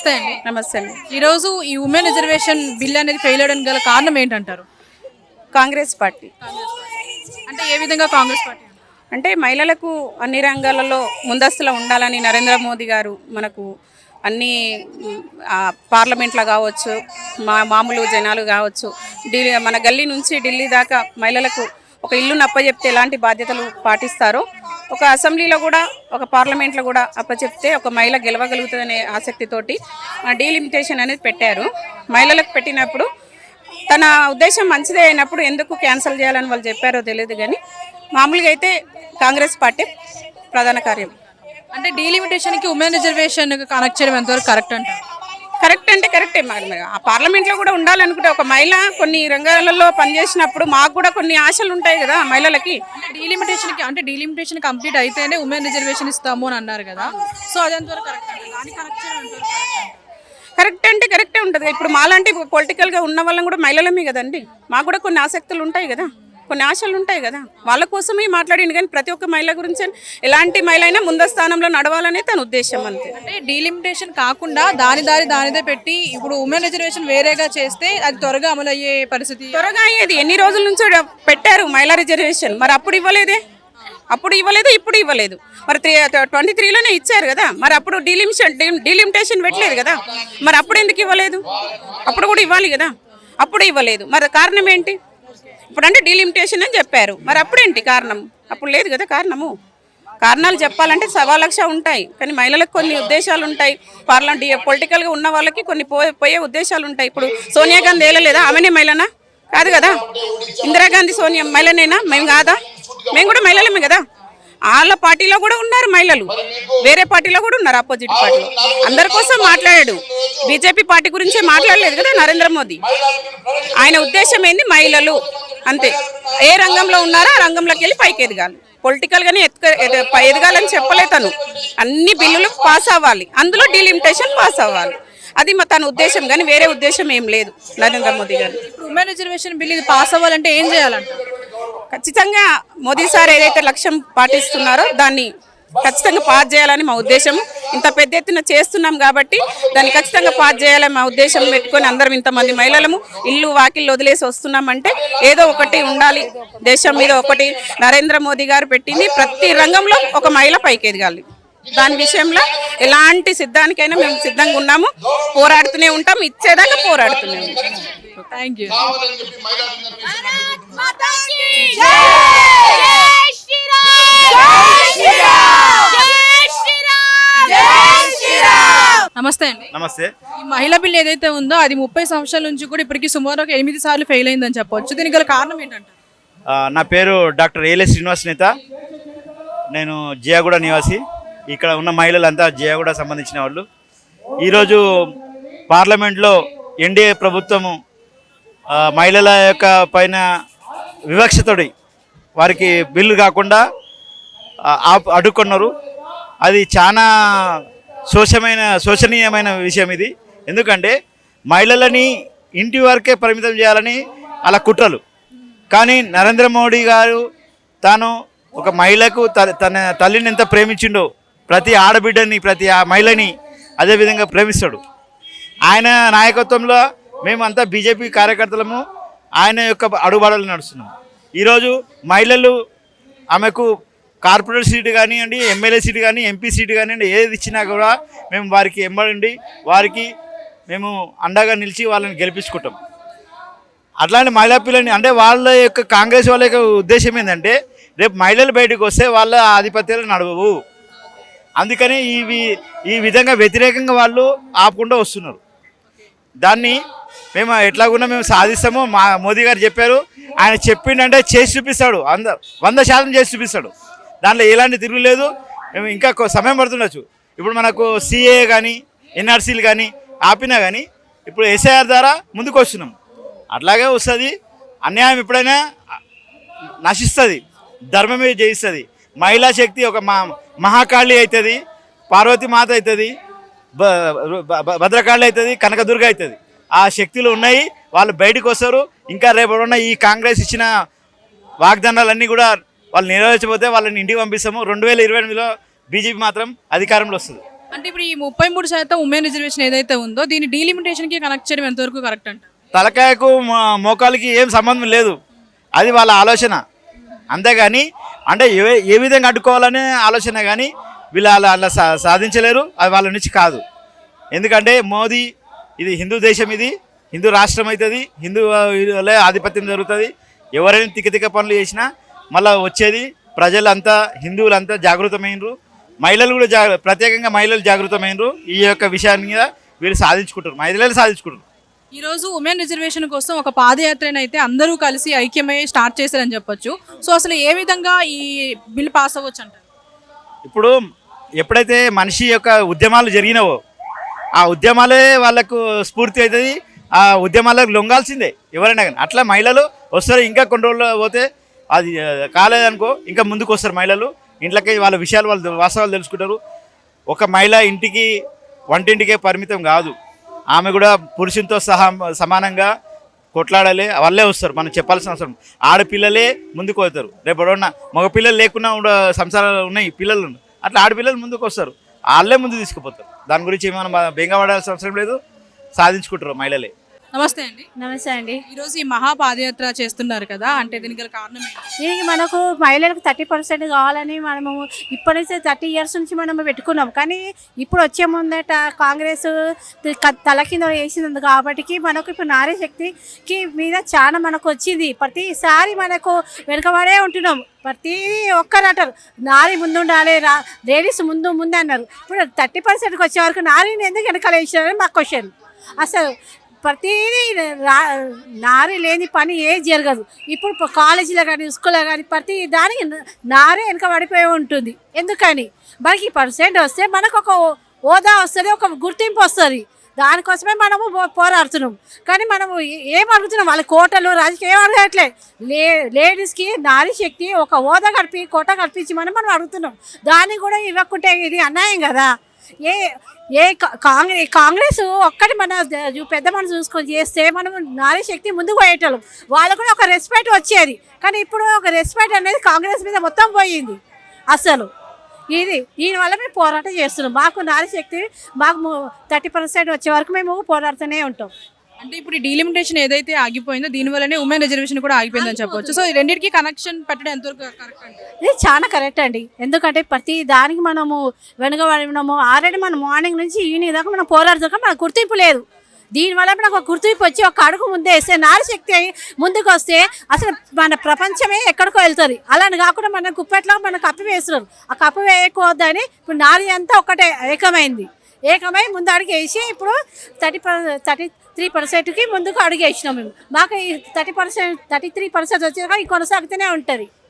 నమస్తే అండి. నమస్తే అండి. ఈరోజు ఈ ఉమెన్ రిజర్వేషన్ బిల్ అనేది ఫెయిల్ అవడానికి గల కారణం ఏంటంటారు? కాంగ్రెస్ పార్టీ అంటే ఏ విధంగా కాంగ్రెస్ పార్టీ? అంటే మహిళలకు అన్ని రంగాలలో ముందస్తులో ఉండాలని నరేంద్ర మోదీ గారు మనకు అన్ని పార్లమెంట్లో కావచ్చు, మామూలు జనాలు కావచ్చు, మన గల్లీ నుంచి ఢిల్లీ దాకా మహిళలకు ఒక ఇల్లును అప్పచెప్తే ఎలాంటి బాధ్యతలు పాటిస్తారో ఒక అసెంబ్లీలో కూడా ఒక పార్లమెంట్లో కూడా అప్పచెప్తే ఒక మహిళ గెలవగలుగుతుందనే ఆసక్తితోటి డీలిమిటేషన్ అనేది పెట్టారు. మహిళలకు పెట్టినప్పుడు తన ఉద్దేశం మంచిదే అయినప్పుడు ఎందుకు క్యాన్సిల్ చేయాలని వాళ్ళు చెప్పారో తెలియదు, కానీ మామూలుగా అయితే కాంగ్రెస్ పార్టీ ప్రధాన కార్యం. అంటే డీలిమిటేషన్కి ఉమెన్ రిజర్వేషన్ కనెక్ట్ చేయడం ఎంతవరకు కరెక్ట్ అంటారు? కరెక్ట్ అంటే కరెక్టే. ఆ పార్లమెంట్లో కూడా ఉండాలనుకుంటే ఒక మహిళ కొన్ని రంగాలలో పనిచేసినప్పుడు మాకు కూడా కొన్ని ఆశలు ఉంటాయి కదా మహిళలకి. డీలిమిటేషన్ కంప్లీట్ అయితేనే ఉమెన్ రిజర్వేషన్ ఇస్తాము అని అన్నారు కదా, సో అది ఎంతవరకు కరెక్ట్? దాన్ని కనెక్ట్ చేయడం ఎంతవరకు కరెక్ట్ అంటే కరెక్టే ఉంటుంది. ఇప్పుడు మాలాంటి పొలిటికల్గా ఉన్న వాళ్ళం కూడా మహిళలమే కదండి. మాకు కూడా కొన్ని ఆసక్తులు ఉంటాయి కదా, కొన్ని ఆశలు ఉంటాయి కదా, వాళ్ళ కోసమే మాట్లాడింది. కానీ ప్రతి ఒక్క మహిళ గురించి ఎలాంటి మహిళ అయినా ముందు స్థానంలో నడవాలనే తన ఉద్దేశం అంతే. అంటే డీలిమిటేషన్ కాకుండా దానిదే పెట్టి ఇప్పుడు ఉమెన్ రిజర్వేషన్ వేరేగా చేస్తే అది త్వరగా అమలు అయ్యే పరిస్థితి. త్వరగా అయ్యేది. ఎన్ని రోజుల నుంచో పెట్టారు మహిళా రిజర్వేషన్, మరి అప్పుడు ఇవ్వలేదు, ఇప్పుడు ఇవ్వలేదు. మరి 23లోనే ఇచ్చారు కదా, మరి అప్పుడు డీలిమిటేషన్ పెట్టలేదు కదా, మరి అప్పుడు ఎందుకు ఇవ్వలేదు? అప్పుడు కూడా ఇవ్వాలి కదా, అప్పుడు ఇవ్వలేదు. మరి కారణం ఏంటి? ఇప్పుడంటే డీలిమిటేషన్ అని చెప్పారు, మరి అప్పుడేంటి కారణం? అప్పుడు లేదు కదా కారణము. కారణాలు చెప్పాలంటే 1,000,000 ఉంటాయి, కానీ మహిళలకు కొన్ని ఉద్దేశాలు ఉంటాయి. పొలిటికల్గా ఉన్న వాళ్ళకి కొన్ని పోయే ఉద్దేశాలు ఉంటాయి. ఇప్పుడు సోనియా గాంధీ ఏలలేదా? ఆమెనే మహిళనా? కాదు కదా. ఇందిరాగాంధీ సోనియా మహిళనేనా? మేము కాదా? మేము కూడా మహిళలమే కదా. వాళ్ళ పార్టీలో కూడా ఉన్నారు మహిళలు, వేరే పార్టీలో కూడా ఉన్నారు, ఆపోజిట్ పార్టీలో. అందరి కోసం మాట్లాడాడు. బీజేపీ పార్టీ గురించే మాట్లాడలేదు కదా నరేంద్ర మోదీ. ఆయన ఉద్దేశం ఏంది? మహిళలు అంతే. ఏ రంగంలో ఉన్నారో ఆ రంగంలోకి వెళ్ళి పైకి ఎదగాలి. పొలిటికల్గానే ఎదగాలని చెప్పలే తను. అన్ని బిల్లులు పాస్ అవ్వాలి, అందులో డీలిమిటేషన్ పాస్ అవ్వాలి. అది తన ఉద్దేశం, కానీ వేరే ఉద్దేశం ఏం లేదు నరేంద్ర మోదీ గారు. ఉమెన్ రిజర్వేషన్ బిల్ ఇది పాస్ అవ్వాలంటే ఏం చేయాలంట? ఖచ్చితంగా మోదీ సార్ ఏదైతే లక్ష్యం పాటిస్తున్నారో దాన్ని ఖచ్చితంగా పాస్ చేయాలని మా ఉద్దేశం. ఇంత పెద్ద ఎత్తున చేస్తున్నాం కాబట్టి దాన్ని ఖచ్చితంగా పాస్ చేయాలని మా ఉద్దేశం పెట్టుకొని అందరం ఇంతమంది మహిళలము ఇల్లు వాకిళ్ళు వదిలేసి వస్తున్నామంటే ఏదో ఒకటి ఉండాలి దేశం మీద. ఒకటి నరేంద్ర మోదీ గారు పెట్టింది, ప్రతి రంగంలో ఒక మహిళ పైకి ఎదగాలి. దాని విషయంలో ఎలాంటి సిద్ధానికైనా మేము సిద్ధంగా ఉన్నాము, పోరాడుతూనే ఉంటాం, ఇచ్చేదాకా పోరాడుతూనే ఉంటాం. Thank you. నమస్తే అండి. నమస్తే. ఈ మహిళా బిల్ ఏదైతే ఉందో అది 30 సంవత్సరాల నుంచి కూడా ఇప్పటికి సుమారు 8 సార్లు ఫెయిల్ అయిందని చెప్పవచ్చు. దీనికి గల కారణం ఏంటంటే? నా పేరు డాక్టర్ ఏలే శ్రీనివాస్ నేత. నేను జియాగూడ నివాసి. ఇక్కడ ఉన్న మహిళలంతా జియాగూడ సంబంధించిన వాళ్ళు. ఈరోజు పార్లమెంట్లో ఎన్డీఏ ప్రభుత్వము మహిళల యొక్క పైన వివక్షతోడి వారికి బిల్లు కాకుండా అడ్డుకున్నారు. అది చాలా శోచనీయమైన విషయం ఇది. ఎందుకంటే మహిళలని ఇంటి వరకే పరిమితం చేయాలని అలా కుట్రలు. కానీ నరేంద్ర మోడీ గారు తాను ఒక మహిళకు తన తల్లిని ఎంత ప్రేమించిండో ప్రతి ఆడబిడ్డని ప్రతి మహిళని అదేవిధంగా ప్రేమిస్తాడు. ఆయన నాయకత్వంలో మేమంతా బీజేపీ కార్యకర్తలము ఆయన యొక్క అడుగుబాడలు నడుస్తున్నాం. ఈరోజు మహిళలు ఆమెకు కార్పొరేట్ సీటు కానివ్వండి, ఎమ్మెల్యే సీటు కానీ, ఎంపీ సీటు కానివ్వండి, ఏది ఇచ్చినా కూడా మేము వారికి ఎంబడి వారికి మేము అండగా నిలిచి వాళ్ళని గెలిపించుకుంటాం. అట్లాంటి మహిళా పిల్లని అంటే వాళ్ళ యొక్క కాంగ్రెస్ వాళ్ళ యొక్క ఉద్దేశం ఏంటంటే రేపు మహిళలు బయటకు వస్తే వాళ్ళ ఆధిపత్యాలు నడవవు. అందుకని ఈ విధంగా వ్యతిరేకంగా వాళ్ళు ఆపకుండా వస్తున్నారు. దాన్ని మేము ఎట్లాగున్నా మేము సాధిస్తాము. మోదీ గారు చెప్పారు, ఆయన చెప్పిండంటే చేసి చూపిస్తాడు, 100% చేసి చూపిస్తాడు. దాంట్లో ఎలాంటి తిరుగులేదు. మేము ఇంకా సమయం పడుతుండొచ్చు. ఇప్పుడు మనకు సిఏ కానీ ఎన్ఆర్సీలు కానీ ఆపినా కానీ ఇప్పుడు ఎస్ఐఆర్ ద్వారా ముందుకు వస్తున్నాం. అట్లాగే వస్తుంది. అన్యాయం ఎప్పుడైనా నశిస్తుంది, ధర్మమే జయిస్తుంది. మహిళా శక్తి ఒక మహాకాళి అవుతుంది, పార్వతీమాత అవుతుంది, భద్రకాళి అవుతుంది, కనకదుర్గ అవుతుంది. ఆ శక్తులు ఉన్నాయి, వాళ్ళు బయటకు వస్తారు. ఇంకా రేపు ఉన్న ఈ కాంగ్రెస్ ఇచ్చిన వాగ్దానాలన్నీ కూడా వాళ్ళు నెరవేర్చకపోతే వాళ్ళని ఇంటికి పంపిస్తాము. 2028లో బీజేపీ మాత్రం అధికారంలో వస్తుంది. అంటే ఇప్పుడు ఈ 33% ఉమెన్ రిజర్వేషన్ ఏదైతే ఉందో దీన్ని డీలిమిటేషన్కి కనెక్ట్ చేయడం ఎంతవరకు కరెక్ట్ అంట? తలకాయకు మోకాలికి ఏం సంబంధం లేదు, అది వాళ్ళ ఆలోచన అంతేగాని అంటే ఏ విధంగా అడ్డుకోవాలనే ఆలోచన కానీ వీళ్ళు అలా సాధించలేరు, అది వాళ్ళ నుంచి కాదు. ఎందుకంటే మోదీ ఇది హిందూ దేశం, ఇది హిందూ రాష్ట్రం అవుతుంది, హిందూ ఆధిపత్యం జరుగుతుంది. ఎవరైనా తిక్క పనులు చేసినా మళ్ళీ వచ్చేది ప్రజలంతా హిందువులంతా జాగృతమైనరు, మహిళలు కూడా ప్రత్యేకంగా మహిళలు జాగృతమైనరు. ఈ యొక్క విషయాన్ని మీద వీళ్ళు సాధించుకుంటారు, మహిళలు సాధించుకుంటారు. ఈరోజు ఉమెన్ రిజర్వేషన్ కోసం ఒక పాదయాత్రను అయితే అందరూ కలిసి ఐక్యమై స్టార్ట్ చేశారని చెప్పొచ్చు. సో అసలు ఏ విధంగా ఈ బిల్ పాస్ అవ్వచ్చు అంటారు? ఇప్పుడు ఎప్పుడైతే మనిషి యొక్క ఉద్యమాలు జరిగినావో ఆ ఉద్యమాలే వాళ్ళకు స్ఫూర్తి అవుతుంది, ఆ ఉద్యమాలకు లొంగాల్సిందే ఎవరైనా కానీ. అట్లా మహిళలు వస్తారు, ఇంకా కొన్ని రోజులు పోతే అది కాలేదనుకో ఇంకా ముందుకు వస్తారు మహిళలు. ఇంట్లోకి వాళ్ళ విషయాలు వాళ్ళు వాస్తవాలు తెలుసుకుంటారు. ఒక మహిళ ఇంటికి వంటింటికే పరిమితం కాదు, ఆమె కూడా పురుషునితో సమానంగా కొట్లాడాలి, వాళ్ళే వస్తారు. మనం చెప్పాల్సిన అవసరం, ఆడపిల్లలే ముందుకు పోతారు. రేపు ఎవరన్నా మగపిల్లలు లేకున్నా కూడా సంసారాలు ఉన్నాయి, పిల్లలు అట్లా ఆడపిల్లలు ముందుకు వస్తారు, వాళ్ళే ముందు తీసుకుపోతారు. దాని గురించి మనం బెంగపడాల్సిన అవసరం లేదు, సాధించుకుంటారు మహిళలే. నమస్తే అండి. నమస్తే అండి. ఈరోజు ఈ మహా పాదయాత్ర చేస్తున్నారు కదా, అంటే దీనికి గల కారణం ఏంటి? దీనికి మనకు మహిళలకు 30% కావాలని మనము ఇప్పటి నుంచి 30 years నుంచి మనం పెట్టుకున్నాం. కానీ ఇప్పుడు వచ్చే ముందట కాంగ్రెస్ తల కింద వేసింది కాబట్టి మనకు ఇప్పుడు నారీ శక్తికి మీద చాలా మనకు వచ్చింది. ప్రతిసారి మనకు వెనుకబడే ఉంటున్నాం. ప్రతిదీ ఒక్కరు అంటారు నారీ ముందు ఉండాలి, లేడీస్ ముందు అన్నారు. ఇప్పుడు 30%కి వచ్చే వరకు నారీని ఎందుకు వెనకాల వేసినారని మా క్వశ్చన్. అసలు ప్రతిదీ నారీ లేని పని ఏది జరగదు. ఇప్పుడు కాలేజీలో కానీ స్కూల్లో కానీ ప్రతి దానికి నారే వెనక పడిపోయి ఉంటుంది. ఎందుకని మనకి 1% వస్తే మనకు ఒక హోదా వస్తుంది, ఒక గుర్తింపు వస్తుంది. దానికోసమే మనము పోరాడుతున్నాం. కానీ మనము ఏం అడుగుతున్నాం, వాళ్ళ కోటలు రాజకీయం ఏం అడగట్లే. లేడీస్కి నారీ శక్తి ఒక హోదా కోట కల్పించి మనం అడుగుతున్నాం. దాన్ని కూడా ఇవ్వకుంటే ఇది అన్యాయం కదా. కాంగ్రెస్ ఒక్కటి మన పెద్ద మనసు చూసుకొని చేస్తే మనం నారీ శక్తి ముందుకు పోయేటోళ్ళం, వాళ్ళకు కూడా ఒక రెస్పెక్ట్ వచ్చేది. కానీ ఇప్పుడు ఒక రెస్పెక్ట్ అనేది కాంగ్రెస్ మీద మొత్తం పోయింది. అసలు దీనివల్ల మేము పోరాటం చేస్తున్నాం. మాకు నారీ శక్తి మాకు 30% వచ్చే వరకు మేము పోరాడుతూనే ఉంటాం. అంటే ఇప్పుడు ఈ డీలిమిటేషన్ ఏదైతే ఆగిపోయిందో దీనివల్లనే ఉమెన్ రిజర్వేషన్ కూడా ఆగిపోయిందని చెప్పవచ్చు. సో ఈ రెండింటికి కనెక్షన్ పెట్టడం ఎంతవరకు కరెక్ట్ అండి? ఇది చాలా కరెక్ట్ అండి. ఎందుకంటే ప్రతి దానికి మనము వెనుకబడినాము. ఆల్రెడీ మనం మార్నింగ్ నుంచి ఈవినింగ్ దాకా మనం పోరాడుతాక మనకు గుర్తింపు లేదు. దీనివల్ల మనకు ఒక గుర్తింపు వచ్చి ఒక అడుగు ముందే వేస్తే నారీ శక్తి ముందుకు వస్తే అసలు మన ప్రపంచమే ఎక్కడికో వెళ్తుంది. అలాని కాకుండా మన కుప్పట్లో మన కప్పు వేస్తున్నారు. ఆ కప్పు వేయకూడదని ఇప్పుడు నారీ అంతా ఒకటే ఏకమై ముందు అడుగు వేసి ఇప్పుడు 33%కి ముందుకు అడుగు వేసినాం మేము. మాకు ఈ 33% వచ్చాక ఈ కొనసాగుతూనే ఉంటుంది.